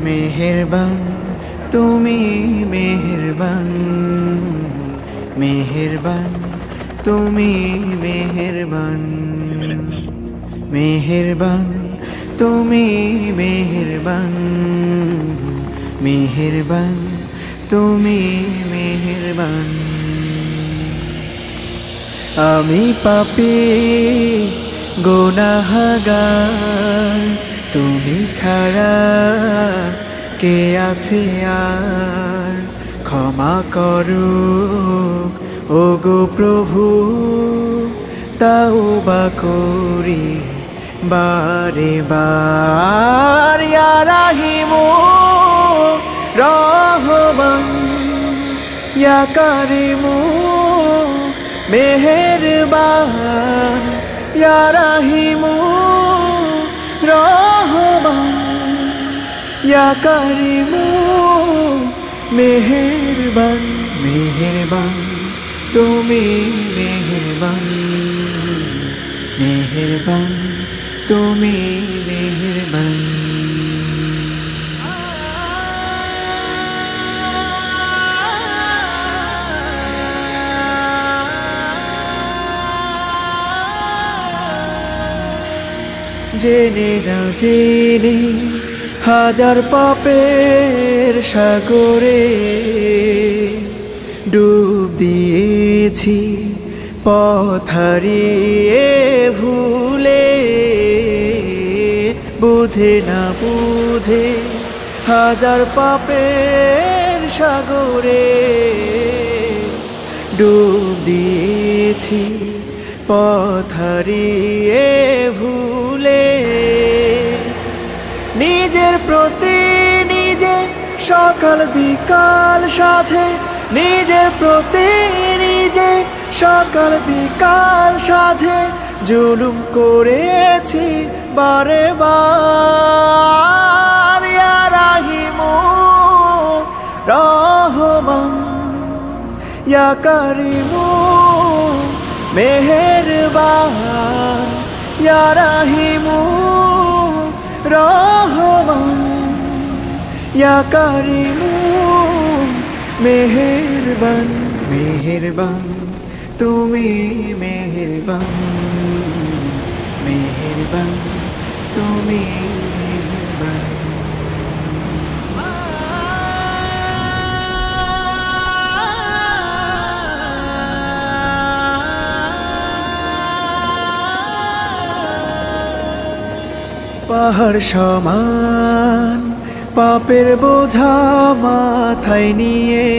মেহেরবান তুমি মেহেরবান, মেহেরবান তুমি মেহেরবান, মেহেরবান তুমি মেহেরবান, মেহেরবান তুমি মেহেরবান। আমি পাপী গুনাহগার, তুমি ছাড়া কে আছে আর? ক্ষমা করো ওগো প্রভু, তাওবা করি বারে বার। ইয়া রাহিমু রহমান, ইয়া কারিমু মেহেরবান, ইয়া রাহিমু রহমান, ইয়া কারিমু মেহেরবান। মেহেরবান তুমি মেহেরবান, মেহেরবান তুমি মেহেরবান। জেনে না জেনে হাজার পাপের সাগরে ডুব দিয়েছি, পথ হারিয়ে ভুলে। বুঝে না বুঝে হাজার পাপের সাগরে ডুব দিয়েছি, পথ হারিয়ে ভুলে। নিজের প্রতি নিজে সকাল বিকাল সাধে, নিজের প্রতি নিজে সকাল বিকাল সাধে জুলুম করেছি বারে বার। ইয়া রাহিমু রহমান, ইয়া কারিমু মেহেরবান, ইয়া রাহিমু রহমান, ইয়া কারিমু মেহেরবান। মেহেরবান তুমি মেহেরবান, মেহেরবান তুমি মেহেরবান। পাহাড় সমান পাপের বোঝা মাথায় নিয়ে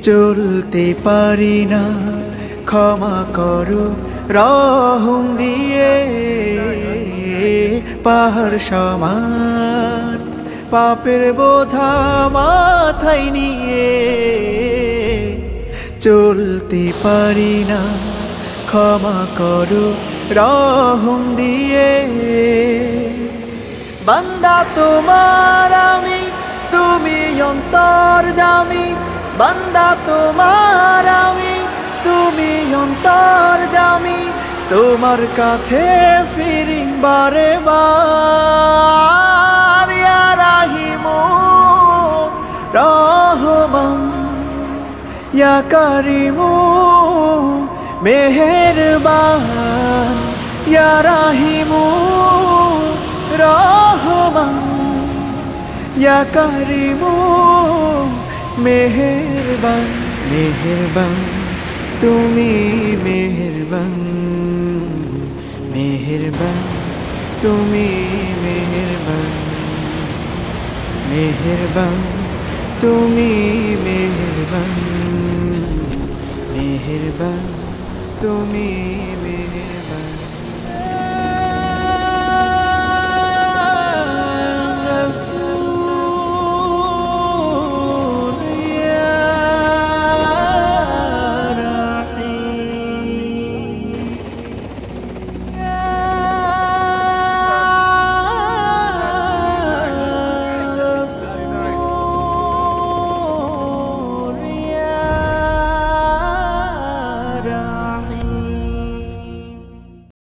চলতে পারি না, ক্ষমা করো রহম দিয়ে। পাহাড় সমান পাপের বোঝা মাথায় নিয়ে চলতে পারি না, ক্ষমা করো রহম দিয়ে। বান্দা তোমার আমি, তুমি অন্তর্যামী। বান্দা তোমার আমি, তুমি অন্তর্যামী। তোমার কাছে ফিরি বারে বার। ইয়া রাহিমু রহমান, ইয়া কারিমু মেহেরবান, ইয়া রাহিমু রহমান, ইয়া কারিমু মেহেরবান। মেহেরবান তুমি মেহেরবান, মেহেরবান তুমি মেহেরবান, মেহেরবান তুমি মেহেরবান, মেহেরবান তুমি